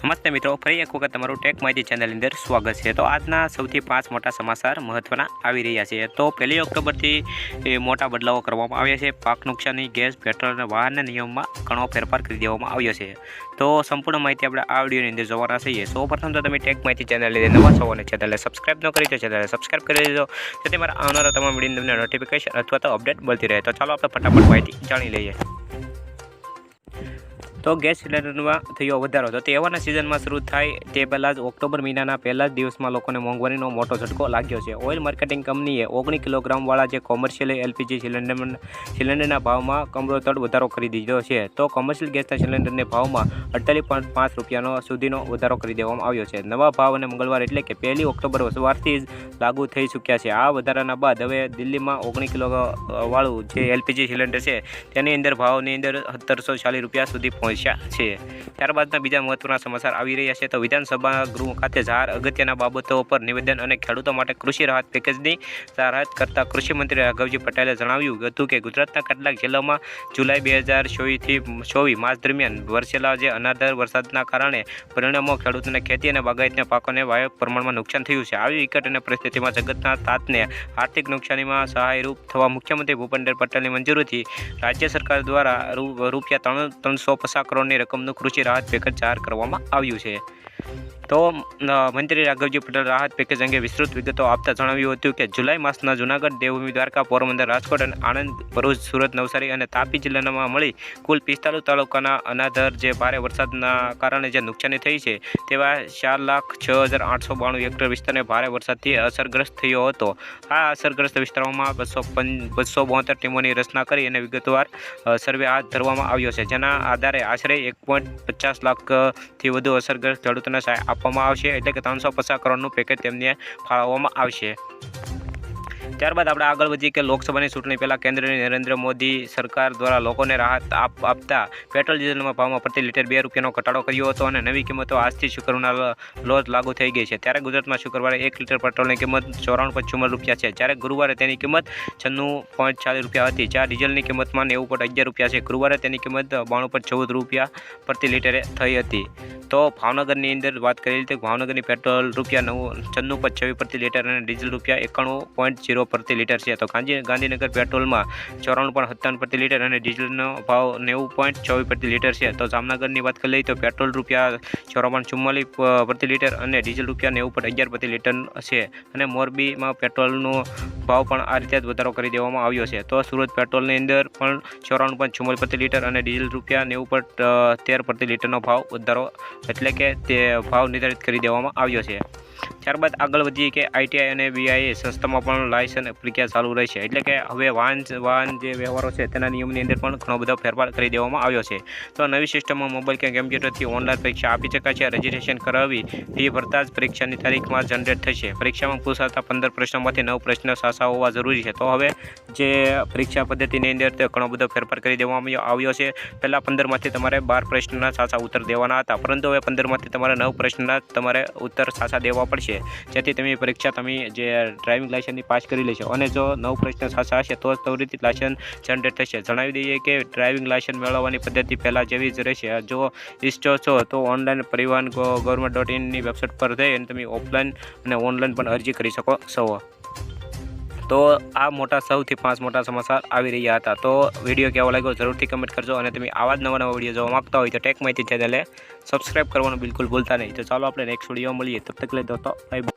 નમસ્તે મિત્રો, ફરી એક વખત તમારું ટેક માહિતી ચેનલની અંદર સ્વાગત છે। તો આજના સૌથી 5 મોટા સમાચાર મહત્વના આવી રહ્યા છે। તો 1 ઓક્ટોબરથી મોટા બદલાવો કરવામાં આવ્યા છે। પાક નુકસાની, ગેસ, પેટ્રોલ અને વાહનના નિયમમાં ઘણો ફેરફાર કરી દેવામાં આવ્યો છે। તો સંપૂર્ણ માહિતી આપણે આ વિડીયોની અંદર જોવાના છીએ। સૌપ્રથમ તો તમે ટેક માહિતી ચેનલની નવા છો અને ચેનલને સબસ્ક્રાઇબ ન કરી તો ચેનલને સબસ્ક્રાઇબ કરી દેજો, જેથી મારા આવનારા તમામ વિડીયોની તમને નોટિફિકેશન અથવા તો અપડેટ મળતી રહે। તો ચાલો આપણે ફટાફટ માહિતી જાણી લઈએ। તો ગેસ સિલિન્ડરમાં થયો વધારો। તો તહેવારના સિઝનમાં શરૂ થાય તે પહેલાં જ ઓક્ટોબર મહિનાના પહેલા જ દિવસમાં લોકોને મોંઘવારીનો મોટો ઝટકો લાગ્યો છે। ઓઇલ માર્કેટિંગ કંપનીએ 19 કિલોગ્રામવાળા જે કોમર્શિયલ એલપીજી સિલિન્ડરના ભાવમાં કમરોતડ વધારો કરી દીધો છે। તો કોમર્શિયલ ગેસના સિલિન્ડરના ભાવમાં 48.5 રૂપિયાનો સુધીનો વધારો કરી દેવામાં આવ્યો છે। નવા ભાવ અને મંગળવાર એટલે કે 1 ઓક્ટોબર સવારથી જ લાગુ થઈ ચૂક્યા છે। આ વધારાના બાદ હવે દિલ્હીમાં 19 કિલોવાળું જે એલપીજી સિલિન્ડર છે તેની અંદર ભાવની અંદર 1740 રૂપિયા સુધી પહોંચ્યા છે। ત્યારબાદના બીજા મહત્વના સમાચાર આવી રહ્યા છે। તો વિધાનસભા ગૃહ ખાતે જાહેર અગત્યના બાબતો પર નિવેદન અને ખેડૂતો માટે કૃષિ રાહત પેકેજની જાહેરાત કરતા કૃષિ મંત્રી રાઘવજી પટેલે જણાવ્યું હતું કે ગુજરાતના કેટલાક જિલ્લામાં જુલાઈ 2024થી 24 માસ દરમિયાન વરસેલા જે અનાધાર વરસાદના કારણે પરિણામો ખેડૂતોને ખેતી અને બાગાયતના પાકોને વ્યાપક પ્રમાણમાં નુકસાન થયું છે। આવી વિકટ અને પરિસ્થિતિમાં જગતના તાતને આર્થિક નુકસાનીમાં સહાયરૂપ થવા મુખ્યમંત્રી ભૂપેન્દ્ર પટેલની મંજૂરીથી રાજ્ય સરકાર દ્વારા રૂપિયા 350 કરોડની રકમનું કૃષિ રાહત પેકેજ જાહેર કરવામાં આવ્યું છે। તો મંત્રી રાઘવજી પટેલ રાહત પેકેજ અંગે વિસ્તૃત વિગતો આપતા જણાવ્યું હતું કે જુલાઈ માસના જૂનાગઢ, દેવભૂમિ, દ્વારકા, પોરબંદર, રાજકોટ અને આણંદ, ભરૂચ, સુરત, નવસારી અને તાપી જિલ્લામાં મળી કુલ 45 તાલુકાના અનાધાર જે ભારે વરસાદના કારણે જે નુકસાની થઈ છે તેવા 4,06,892 હેક્ટર વિસ્તારને ભારે વરસાદથી અસરગ્રસ્ત થયો હતો। આ અસરગ્રસ્ત વિસ્તારોમાં 272 ટીમોની રચના કરી અને વિગતવાર સર્વે હાથ ધરવામાં આવ્યો છે, જેના આધારે આશરે 1.50 લાખથી વધુ અસરગ્રસ્ત ખેડૂતોને સહાય આપવામાં આવશે, એટલે કે 350 કરોડનું પેકેજ તેમને ફાળવવામાં આવશે। ત્યારબાદ આપણે આગળ વધીએ કે લોકસભાની ચૂંટણી પહેલાં કેન્દ્રની નરેન્દ્ર મોદી સરકાર દ્વારા લોકોને રાહત આપતા પેટ્રોલ ડીઝલના ભાવમાં પ્રતિ લીટર 2 રૂપિયાનો ઘટાડો કર્યો હતો અને નવી કિંમતો આજથી શુક્રવારના રોજ લાગુ થઈ ગઈ છે। ત્યારે ગુજરાતમાં શુક્રવારે 1 લીટર પેટ્રોલની કિંમત 94.44 રૂપિયા છે, જ્યારે ગુરુવારે તેની કિંમત 96.40 રૂપિયા હતી, જ્યાં ડીઝલની કિંમતમાં 90.11 રૂપિયા છે। ગુરુવારે તેની કિંમત 92.14 રૂપિયા પ્રતિ લીટરે થઈ હતી। તો ભાવનગરની અંદર વાત કરી તો ભાવનગરની પેટ્રોલ રૂપિયા 96.26 પ્રતિ લીટર અને ડીઝલ રૂપિયા 91.0 પ્રતિ લીટર છે। તો ગાંધીનગર પેટ્રોલમાં 94.57 પ્રતિ લીટર અને ડીઝલનો ભાવ 90.24 પ્રતિ લીટર છે। તો જામનગરની વાત કરી લઈએ તો પેટ્રોલ રૂપિયા 94.44 પ્રતિ લીટર અને ડીઝલ રૂપિયા 90.11 પ્રતિ લીટર છે। અને મોરબીમાં પેટ્રોલનો ભાવ પણ આ રીતે જ વધારો કરી દેવામાં આવ્યો છે। તો સુરત પેટ્રોલની અંદર પણ 94.44 પ્રતિ લીટર અને ડીઝલ રૂપિયા 90.13 પ્રતિ લીટરનો ભાવ વધારો એટલે કે તે ભાવ નિર્ધારિત કરી દેવામાં આવ્યો છે। ત્યારબાદ આગળ વધીએ કે આઈટીઆઈ અને બીઆઈએ સંસ્થામાં પણ લાયસન્સ પ્રક્રિયા ચાલુ રહેશે, એટલે કે હવે વાહન જે વ્યવહારો છે તેના નિયમની અંદર પણ ઘણો બધો ફેરફાર કરી દેવામાં આવ્યો છે। તો નવી સિસ્ટમમાં મોબાઈલ કે કમ્પ્યુટરથી ઓનલાઈન પરીક્ષા આપી શકાશે। રજિસ્ટ્રેશન કરાવી ફી ભરતા જ પરીક્ષાની તારીખમાં જનરેટ થશે। પરીક્ષામાં પૂછાતા 15 પ્રશ્નોમાંથી 9 પ્રશ્ન સાચા હોવા જરૂરી છે। તો હવે જે પરીક્ષા પદ્ધતિની અંદર તે ઘણો બધો ફેરફાર કરી દેવામાં આવ્યો છે। પહેલાં 15માંથી તમારે 12 પ્રશ્નના સાચા ઉત્તર દેવાના હતા, પરંતુ હવે 15માંથી તમારે 9 પ્રશ્નના તમારે ઉત્તર સાચા દેવા પડશે, જેથી તમે પરીક્ષા તમે જે ડ્રાઇવિંગ લાયસન્સની પાસ કરી લેશો। અને જો 9 પ્રશ્ન સાચા હશે તો જ ત્વરિત લાયસન્સ જનરેટ થશે। જણાવી દઈએ કે ડ્રાઇવિંગ લાયસન્સ મેળવવાની પદ્ધતિ પહેલાં જેવી જ રહેશે। જો ઈચ્છો છો તો ઓનલાઈન પરિવહન government.in ની વેબસાઇટ પર જઈ અને તમે ઓફલાઈન અને ઓનલાઈન પણ અરજી કરી શકો છો। તો આ સૌથી 5 મોટા સમાચાર આવી રહ્યા હતા। તો વિડીયો કેવો લાગ્યો જરૂરથી કમેન્ટ કરજો, અને તમે આવા જ નવા વિડીયો જોવા માગતા હોય તો ટેક માહિતી ચેનલને સબસ્ક્રાઈબ કરવાનું બિલકુલ ભૂલતા નહીં। તો ચાલો આપણે નેક્સ્ટ વિડીયો મળીએ, તબ તક લે દોસ્તો, બાય બાય।